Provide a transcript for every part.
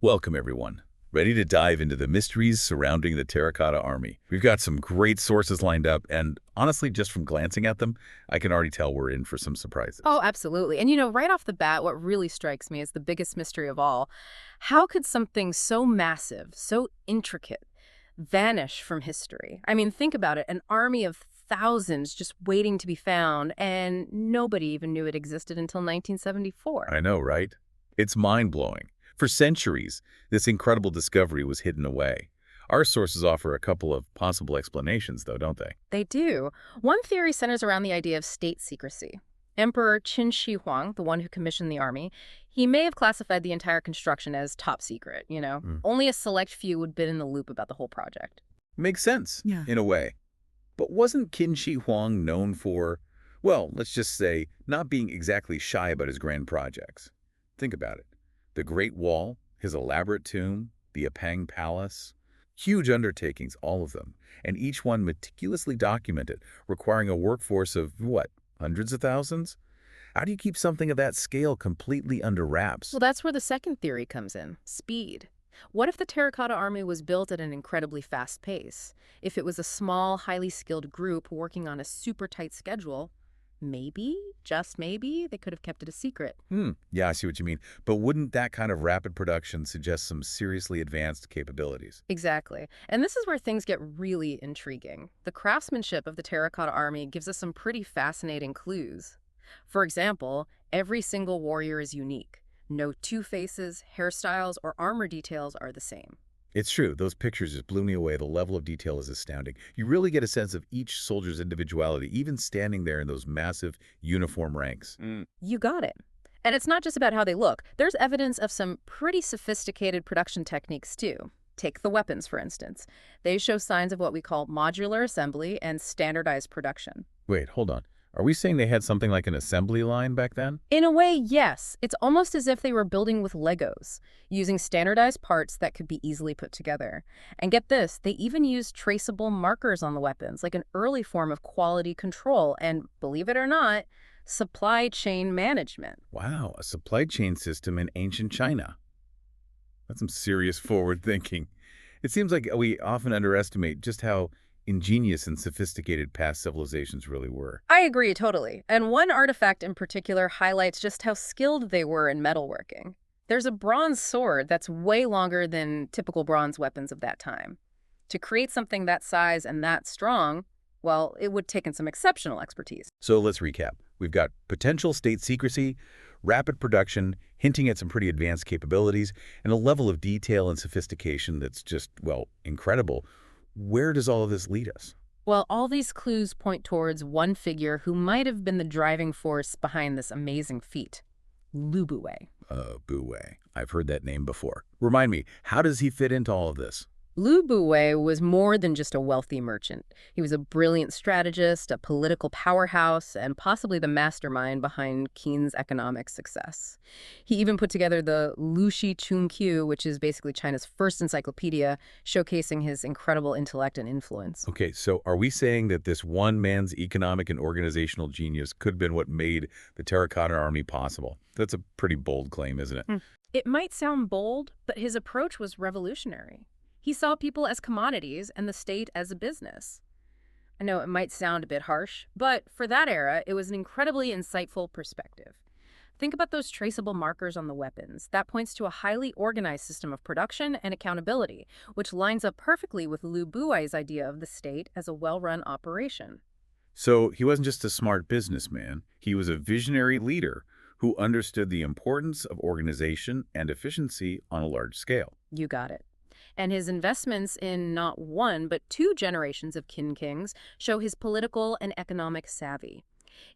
Welcome, everyone. Ready to dive into the mysteries surrounding the Terracotta Army? We've got some great sources lined up, and honestly, just from glancing at them, I can already tell we're in for some surprises. Oh, absolutely. And right off the bat, what really strikes me is the biggest mystery of all. How could something so massive, so intricate, vanish from history? I mean, think about it, an army of thousands just waiting to be found, and nobody even knew it existed until 1974. I know, right? It's mind-blowing. For centuries, this incredible discovery was hidden away. Our sources offer a couple of possible explanations, though, don't they? They do. One theory centers around the idea of state secrecy. Emperor Qin Shi Huang, the one who commissioned the army, he may have classified the entire construction as top secret. Mm. Only a select few would been in the loop about the whole project. Makes sense, Yeah. in a way. But wasn't Qin Shi Huang known for, well, let's just say, not being exactly shy about his grand projects? Think about it. The Great Wall, his elaborate tomb, the Apang Palace. Huge undertakings, all of them, and each one meticulously documented, requiring a workforce of, what, hundreds of thousands? How do you keep something of that scale completely under wraps? Well, that's where the second theory comes in, speed. What if the Terracotta Army was built at an incredibly fast pace? If it was a small, highly skilled group working on a super tight schedule, maybe, just maybe, they could have kept it a secret. Yeah, I see what you mean. But wouldn't that kind of rapid production suggest some seriously advanced capabilities? Exactly. And this is where things get really intriguing. The craftsmanship of the Terracotta Army gives us some pretty fascinating clues. For example, every single warrior is unique. No two faces, hairstyles, or armor details are the same. It's true. Those pictures just blew me away. The level of detail is astounding. You really get a sense of each soldier's individuality, even standing there in those massive uniform ranks. You got it. And it's not just about how they look. There's evidence of some pretty sophisticated production techniques, too. Take the weapons, for instance. They show signs of what we call modular assembly and standardized production. Wait, hold on. Are we saying they had something like an assembly line back then? In a way, yes. It's almost as if they were building with Legos, using standardized parts that could be easily put together. And get this, they even used traceable markers on the weapons, like an early form of quality control and, believe it or not, supply chain management. Wow, a supply chain system in ancient China. That's some serious forward thinking. It seems like we often underestimate just how ingenious and sophisticated past civilizations really were. I agree totally. And one artifact in particular highlights just how skilled they were in metalworking. There's a bronze sword that's way longer than typical bronze weapons of that time. To create something that size and that strong, well, it would have taken some exceptional expertise. So let's recap. We've got potential state secrecy, rapid production, hinting at some pretty advanced capabilities, and a level of detail and sophistication that's just, well, incredible. Where does all of this lead us? Well, all these clues point towards one figure who might have been the driving force behind this amazing feat, Lu Buwei. Buwei. I've heard that name before. Remind me, how does he fit into all of this? Lu Buwei was more than just a wealthy merchant. He was a brilliant strategist, a political powerhouse, and possibly the mastermind behind Qin's economic success. He even put together the Lushi Chunqiu, which is basically China's first encyclopedia, showcasing his incredible intellect and influence. Okay, so are we saying that this one man's economic and organizational genius could have been what made the Terracotta Army possible? That's a pretty bold claim, isn't it? It might sound bold, but his approach was revolutionary. He saw people as commodities and the state as a business. I know it might sound a bit harsh, but for that era, it was an incredibly insightful perspective. Think about those traceable markers on the weapons. That points to a highly organized system of production and accountability, which lines up perfectly with Lu Buwei's idea of the state as a well-run operation. So he wasn't just a smart businessman. He was a visionary leader who understood the importance of organization and efficiency on a large scale. You got it. And his investments in not one, but two generations of Qin kings show his political and economic savvy.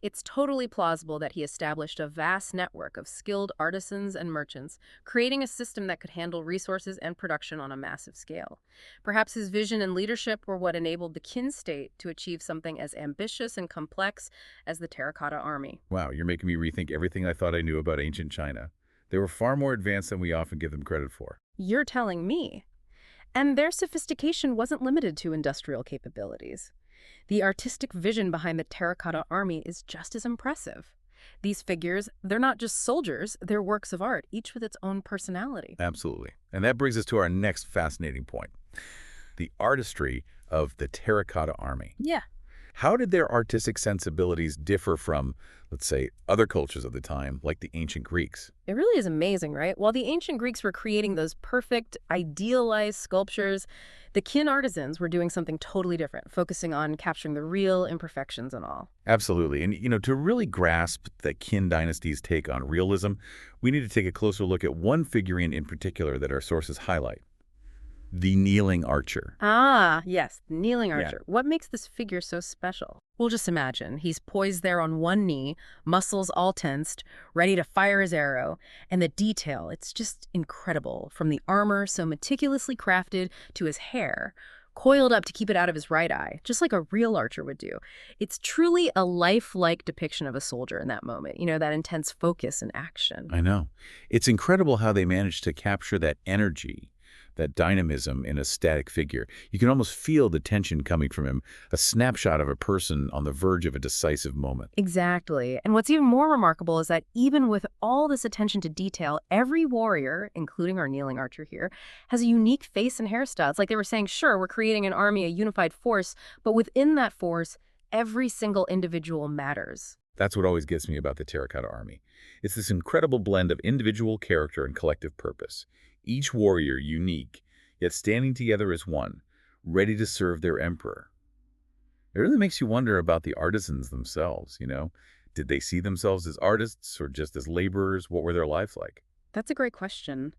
It's totally plausible that he established a vast network of skilled artisans and merchants, creating a system that could handle resources and production on a massive scale. Perhaps his vision and leadership were what enabled the Qin state to achieve something as ambitious and complex as the Terracotta Army. Wow, you're making me rethink everything I thought I knew about ancient China. They were far more advanced than we often give them credit for. You're telling me. And their sophistication wasn't limited to industrial capabilities. The artistic vision behind the Terracotta Army is just as impressive. These figures, they're not just soldiers, they're works of art, each with its own personality. Absolutely. And that brings us to our next fascinating point, the artistry of the Terracotta Army. Yeah. How did their artistic sensibilities differ from, let's say, other cultures of the time, like the ancient Greeks? It really is amazing, right? While the ancient Greeks were creating those perfect, idealized sculptures, the Qin artisans were doing something totally different, focusing on capturing the real imperfections and all. Absolutely. And, to really grasp the Qin dynasty's take on realism, we need to take a closer look at one figurine in particular that our sources highlight, the kneeling archer. Ah, yes, the kneeling Yeah. archer. What makes this figure so special? Well, just imagine. He's poised there on one knee, muscles all tensed, ready to fire his arrow. And the detail, it's just incredible. From the armor so meticulously crafted to his hair, coiled up to keep it out of his right eye, just like a real archer would do. It's truly a lifelike depiction of a soldier in that moment, that intense focus and action. I know. It's incredible how they managed to capture that energy, that dynamism in a static figure. You can almost feel the tension coming from him, a snapshot of a person on the verge of a decisive moment. Exactly. And what's even more remarkable is that even with all this attention to detail, every warrior, including our kneeling archer here, has a unique face and hairstyle. It's like they were saying, sure, we're creating an army, a unified force, but within that force, every single individual matters. That's what always gets me about the Terracotta Army. It's this incredible blend of individual character and collective purpose. Each warrior unique, yet standing together as one, ready to serve their emperor. It really makes you wonder about the artisans themselves. Did they see themselves as artists or just as laborers? What were their lives like? That's a great question.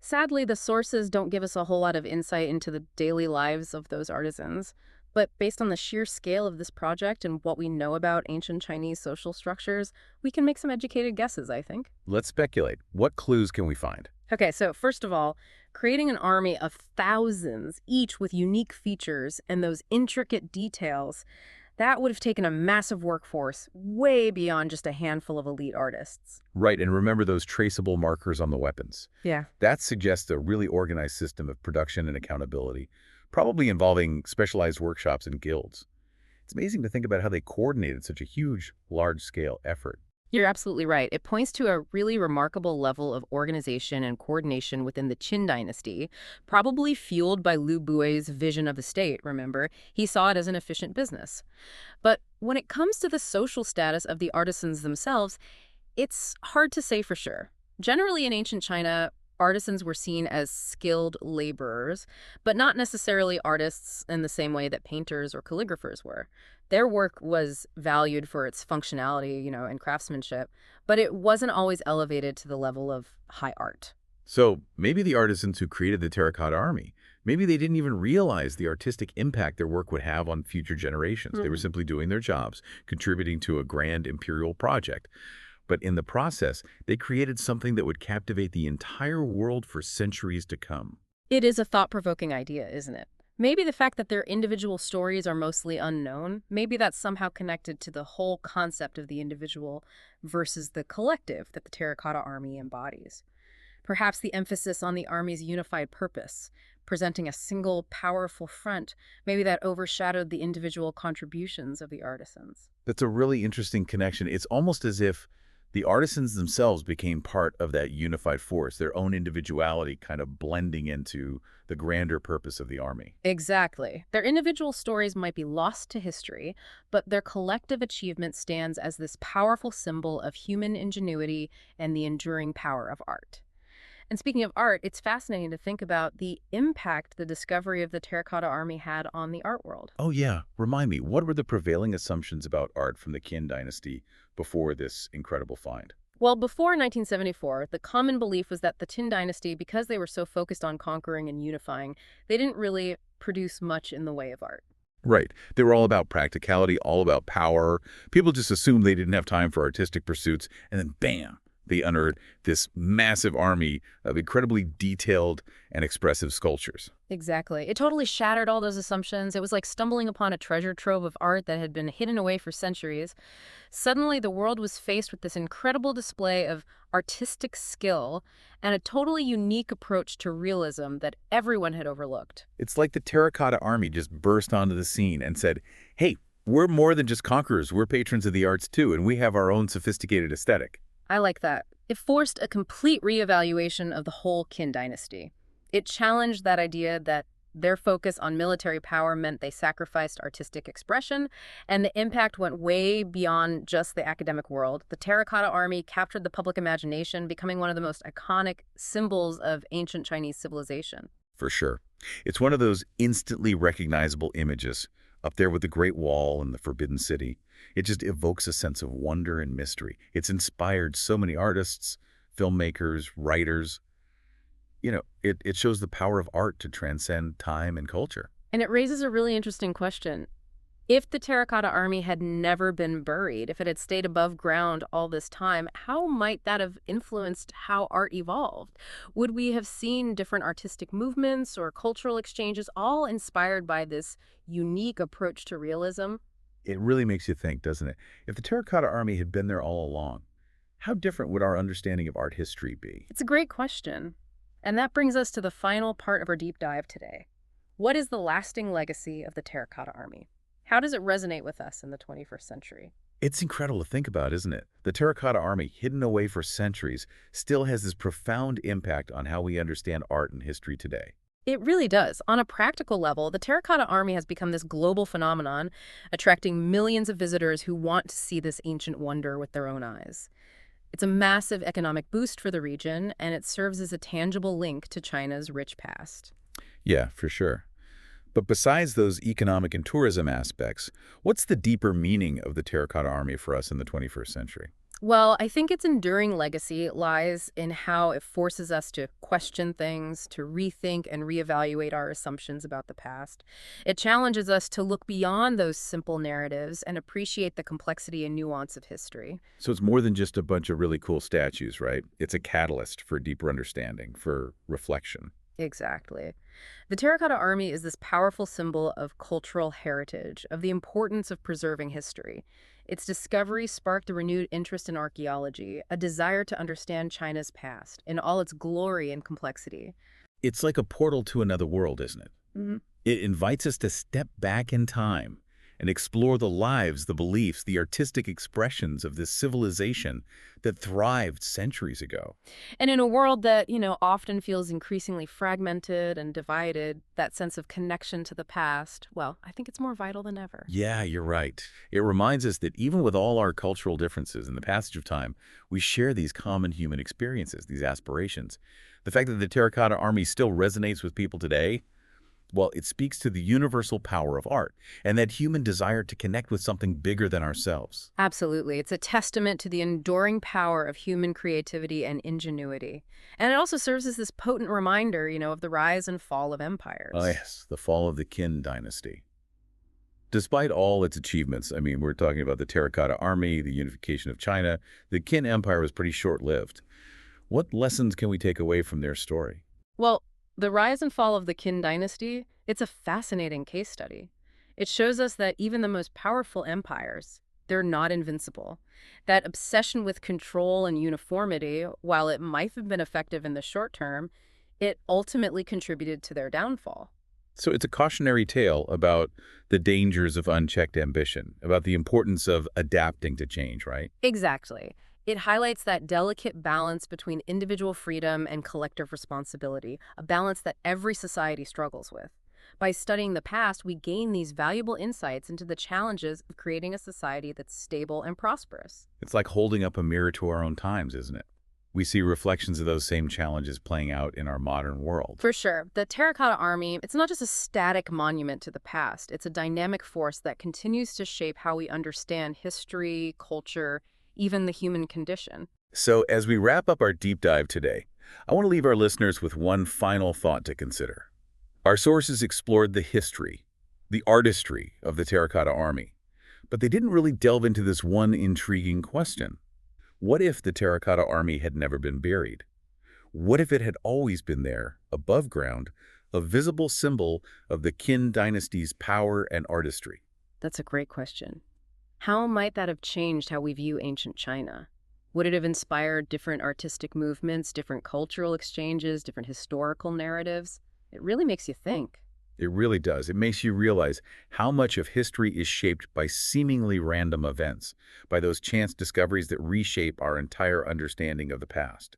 Sadly, the sources don't give us a whole lot of insight into the daily lives of those artisans. But based on the sheer scale of this project and what we know about ancient Chinese social structures, we can make some educated guesses, I think. Let's speculate. What clues can we find? Okay, so first of all, creating an army of thousands, each with unique features and those intricate details, that would have taken a massive workforce way beyond just a handful of elite artists. Right, and remember those traceable markers on the weapons. Yeah. That suggests a really organized system of production and accountability, probably involving specialized workshops and guilds. It's amazing to think about how they coordinated such a huge, large-scale effort. You're absolutely right. It points to a really remarkable level of organization and coordination within the Qin Dynasty, probably fueled by Lu Bui's vision of the state, remember? He saw it as an efficient business. But when it comes to the social status of the artisans themselves, it's hard to say for sure. Generally, in ancient China, artisans were seen as skilled laborers, but not necessarily artists in the same way that painters or calligraphers were. Their work was valued for its functionality, and craftsmanship, but it wasn't always elevated to the level of high art. So maybe the artisans who created the Terracotta Army, maybe they didn't even realize the artistic impact their work would have on future generations. They were simply doing their jobs, contributing to a grand imperial project. But in the process, they created something that would captivate the entire world for centuries to come. It is a thought-provoking idea, isn't it? Maybe the fact that their individual stories are mostly unknown, maybe that's somehow connected to the whole concept of the individual versus the collective that the Terracotta Army embodies. Perhaps the emphasis on the Army's unified purpose, presenting a single, powerful front, maybe that overshadowed the individual contributions of the artisans. That's a really interesting connection. It's almost as if the artisans themselves became part of that unified force, their own individuality kind of blending into the grander purpose of the army. Exactly. Their individual stories might be lost to history, but their collective achievement stands as this powerful symbol of human ingenuity and the enduring power of art. And speaking of art, it's fascinating to think about the impact the discovery of the Terracotta Army had on the art world. Oh yeah, remind me, what were the prevailing assumptions about art from the Qin dynasty before this incredible find? Well, before 1974, the common belief was that the Qin dynasty, because they were so focused on conquering and unifying, they didn't really produce much in the way of art. Right. They were all about practicality, all about power. People just assumed they didn't have time for artistic pursuits, and then bam, they unearthed this massive army of incredibly detailed and expressive sculptures. Exactly. It totally shattered all those assumptions. It was like stumbling upon a treasure trove of art that had been hidden away for centuries. Suddenly, the world was faced with this incredible display of artistic skill and a totally unique approach to realism that everyone had overlooked. It's like the Terracotta Army just burst onto the scene and said, hey, We're more than just conquerors. We're patrons of the arts too, and we have our own sophisticated aesthetic. I like that. It forced a complete reevaluation of the whole Qin dynasty. It challenged that idea that their focus on military power meant they sacrificed artistic expression, and the impact went way beyond just the academic world. The Terracotta Army captured the public imagination, becoming one of the most iconic symbols of ancient Chinese civilization. For sure. It's one of those instantly recognizable images, up there with the Great Wall and the Forbidden City. It just evokes a sense of wonder and mystery. It's inspired so many artists, filmmakers, writers. It shows the power of art to transcend time and culture. And it raises a really interesting question. If the Terracotta Army had never been buried, if it had stayed above ground all this time, how might that have influenced how art evolved? Would we have seen different artistic movements or cultural exchanges all inspired by this unique approach to realism? It really makes you think, doesn't it? If the Terracotta Army had been there all along, how different would our understanding of art history be? It's a great question. And that brings us to the final part of our deep dive today. What is the lasting legacy of the Terracotta Army? How does it resonate with us in the 21st century? It's incredible to think about, isn't it? The Terracotta Army, hidden away for centuries, still has this profound impact on how we understand art and history today. It really does. On a practical level, the Terracotta Army has become this global phenomenon, attracting millions of visitors who want to see this ancient wonder with their own eyes. It's a massive economic boost for the region, and it serves as a tangible link to China's rich past. Yeah, for sure. But besides those economic and tourism aspects, what's the deeper meaning of the Terracotta Army for us in the 21st century? Well, I think its enduring legacy lies in how it forces us to question things, to rethink and reevaluate our assumptions about the past. It challenges us to look beyond those simple narratives and appreciate the complexity and nuance of history. So it's more than just a bunch of really cool statues, right? It's a catalyst for deeper understanding, for reflection. Exactly. The Terracotta Army is this powerful symbol of cultural heritage, of the importance of preserving history. Its discovery sparked a renewed interest in archaeology, a desire to understand China's past in all its glory and complexity. It's like a portal to another world, isn't it? Mhm. It invites us to step back in time and explore the lives, the beliefs, the artistic expressions of this civilization that thrived centuries ago. And in a world that, often feels increasingly fragmented and divided, that sense of connection to the past, well, I think it's more vital than ever. Yeah, you're right. It reminds us that even with all our cultural differences in the passage of time, we share these common human experiences, these aspirations. The fact that the Terracotta Army still resonates with people today, well, it speaks to the universal power of art and that human desire to connect with something bigger than ourselves. Absolutely. It's a testament to the enduring power of human creativity and ingenuity. And it also serves as this potent reminder, of the rise and fall of empires. Oh, yes, the fall of the Qin Dynasty. Despite all its achievements, I mean, we're talking about the Terracotta Army, the unification of China, the Qin Empire was pretty short-lived. What lessons can we take away from their story? Well, the rise and fall of the Qin dynasty, it's a fascinating case study. It shows us that even the most powerful empires, they're not invincible. That obsession with control and uniformity, while it might have been effective in the short term, it ultimately contributed to their downfall. So it's a cautionary tale about the dangers of unchecked ambition, about the importance of adapting to change, right? Exactly. It highlights that delicate balance between individual freedom and collective responsibility, a balance that every society struggles with. By studying the past, we gain these valuable insights into the challenges of creating a society that's stable and prosperous. It's like holding up a mirror to our own times, isn't it? We see reflections of those same challenges playing out in our modern world. For sure, the Terracotta Army, it's not just a static monument to the past. It's a dynamic force that continues to shape how we understand history, culture, even the human condition. So as we wrap up our deep dive today, I want to leave our listeners with one final thought to consider. Our sources explored the history, the artistry of the Terracotta Army, but they didn't really delve into this one intriguing question. What if the Terracotta Army had never been buried? What if it had always been there, above ground, a visible symbol of the Qin Dynasty's power and artistry? That's a great question. How might that have changed how we view ancient China? Would it have inspired different artistic movements, different cultural exchanges, different historical narratives? It really makes you think. It really does. It makes you realize how much of history is shaped by seemingly random events, by those chance discoveries that reshape our entire understanding of the past.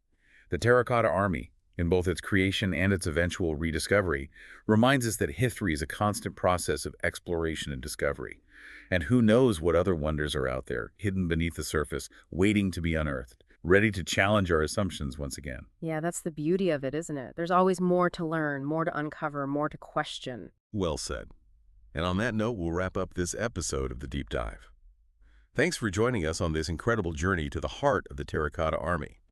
The Terracotta Army, in both its creation and its eventual rediscovery, reminds us that history is a constant process of exploration and discovery. And who knows what other wonders are out there, hidden beneath the surface, waiting to be unearthed, ready to challenge our assumptions once again. Yeah, that's the beauty of it, isn't it? There's always more to learn, more to uncover, more to question. Well said. And on that note, we'll wrap up this episode of the Deep Dive. Thanks for joining us on this incredible journey to the heart of the Terracotta Army.